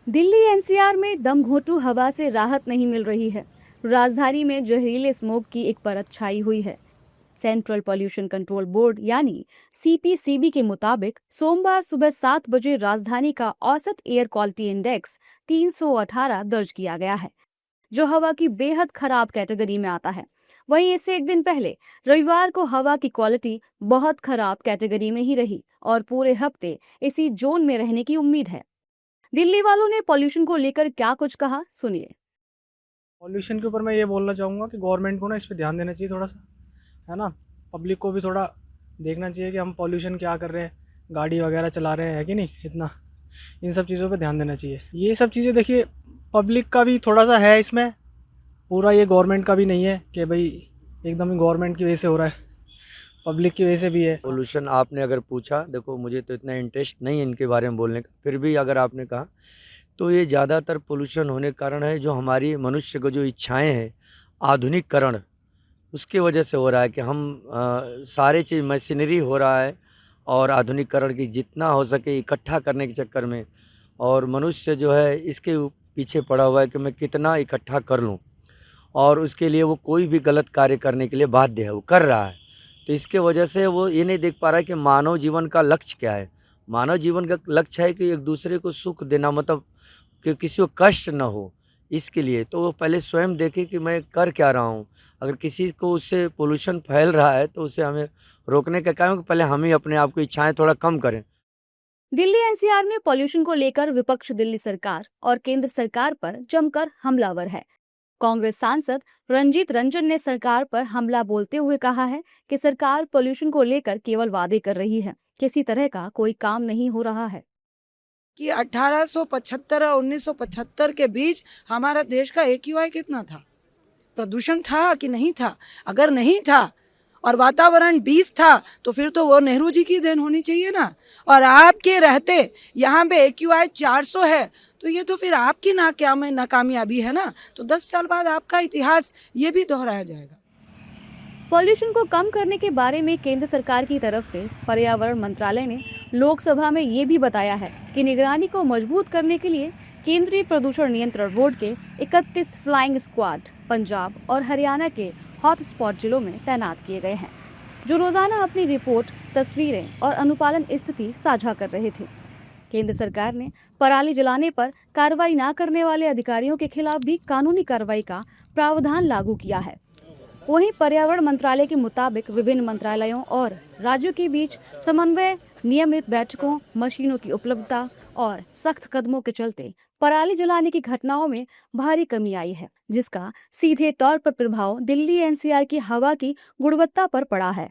Delhi NCR में दमघोंटू हवा से राहत नहीं मिल रही है। राजधानी में जहरीले स्मोक की एक परत छाई हुई है। सेंट्रल पॉल्यूशन कंट्रोल बोर्ड यानी सीपीसीबी के मुताबिक सोमवार सुबह 7 बजे राजधानी का औसत एयर क्वालिटी इंडेक्स 318 दर्ज किया गया है, जो हवा की बेहद खराब कैटेगरी में आता है। वहीं इससे एक दिन पहले रविवार को हवा की क्वालिटी बहुत खराब कैटेगरी में ही रही और पूरे हफ्ते इसी जोन में रहने की उम्मीद है। दिल्ली वालों ने पॉल्यूशन को लेकर क्या कुछ कहा, सुनिए। पॉल्यूशन के ऊपर मैं ये बोलना चाहूँगा कि गवर्नमेंट को ना इस पे ध्यान देना चाहिए थोड़ा सा, है ना। पब्लिक को भी थोड़ा देखना चाहिए कि हम पॉल्यूशन क्या कर रहे हैं, गाड़ी वगैरह चला रहे हैं कि नहीं, इतना इन सब चीज़ों पे ध्यान देना चाहिए। ये सब चीज़ें देखिए, पब्लिक का भी थोड़ा सा है इसमें, पूरा ये गवर्नमेंट का भी नहीं है कि भाई एकदम ही गवर्नमेंट की वजह से हो रहा है, पब्लिक की वजह से भी है। पोल्यूशन आपने अगर पूछा, देखो मुझे तो इतना इंटरेस्ट नहीं है इनके बारे में बोलने का, फिर भी अगर आपने कहा तो ये ज़्यादातर पोल्यूशन होने के कारण है जो हमारी मनुष्य को जो इच्छाएं हैं, आधुनिकीकरण, उसकी वजह से हो रहा है कि हम सारे चीज़ मशीनरी हो रहा है और आधुनिकीकरण की जितना हो सके इकट्ठा करने के चक्कर में, और मनुष्य जो है इसके पीछे पड़ा हुआ है कि मैं कितना इकट्ठा कर लूँ, और उसके लिए वो कोई भी गलत कार्य करने के लिए बाध्य है, वो कर रहा है। तो इसके वजह से वो ये नहीं देख पा रहा है कि मानव जीवन का लक्ष्य क्या है। मानव जीवन का लक्ष्य है कि एक दूसरे को सुख देना, मतलब कि किसी को कष्ट न हो, इसके लिए तो वो पहले स्वयं देखे कि मैं कर क्या रहा हूँ। अगर किसी को उससे पोल्यूशन फैल रहा है तो उसे हमें रोकने का काम है कि पहले हम ही अपने आप को इच्छाएं थोड़ा कम करें। दिल्ली एनसीआर में पॉल्यूशन को लेकर विपक्ष दिल्ली सरकार और केंद्र सरकार पर जमकर हमलावर है। कांग्रेस सांसद रंजीत रंजन ने सरकार पर हमला बोलते हुए कहा है कि सरकार पॉल्यूशन को लेकर केवल वादे कर रही है, किसी तरह का कोई काम नहीं हो रहा है। कि 1875 और 1975 के बीच हमारा देश का AQI कितना था? प्रदूषण था कि नहीं था? अगर नहीं था और वातावरण 20 था तो फिर तो वो नेहरू जी की देन होनी चाहिए ना। और आपके रहते यहाँ पे AQI 400 है, तो ये तो फिर आपकी नाकामयाबी है ना। तो 10 साल बाद आपका इतिहास ये भी दोहराया जाएगा। पॉल्यूशन को कम करने के बारे में केंद्र सरकार की तरफ से पर्यावरण मंत्रालय ने लोकसभा में ये भी बताया है कि निगरानी को मजबूत करने के लिए केंद्रीय प्रदूषण नियंत्रण बोर्ड के 31 फ्लाइंग स्क्वाड पंजाब और हरियाणा के हॉटस्पॉट जिलों में तैनात किए गए हैं, जो रोजाना अपनी रिपोर्ट, तस्वीरें और अनुपालन स्थिति साझा कर रहे थे। केंद्र सरकार ने पराली जलाने पर कार्रवाई न करने वाले अधिकारियों के खिलाफ भी कानूनी कार्रवाई का प्रावधान लागू किया है। वहीं पर्यावरण मंत्रालय के मुताबिक विभिन्न मंत्रालयों और राज्यों के बीच समन्वय, नियमित बैठकों, मशीनों की उपलब्धता और सख्त कदमों के चलते पराली जलाने की घटनाओं में भारी कमी आई है, जिसका सीधे तौर पर प्रभाव दिल्ली एनसीआर की हवा की गुणवत्ता पर पड़ा है।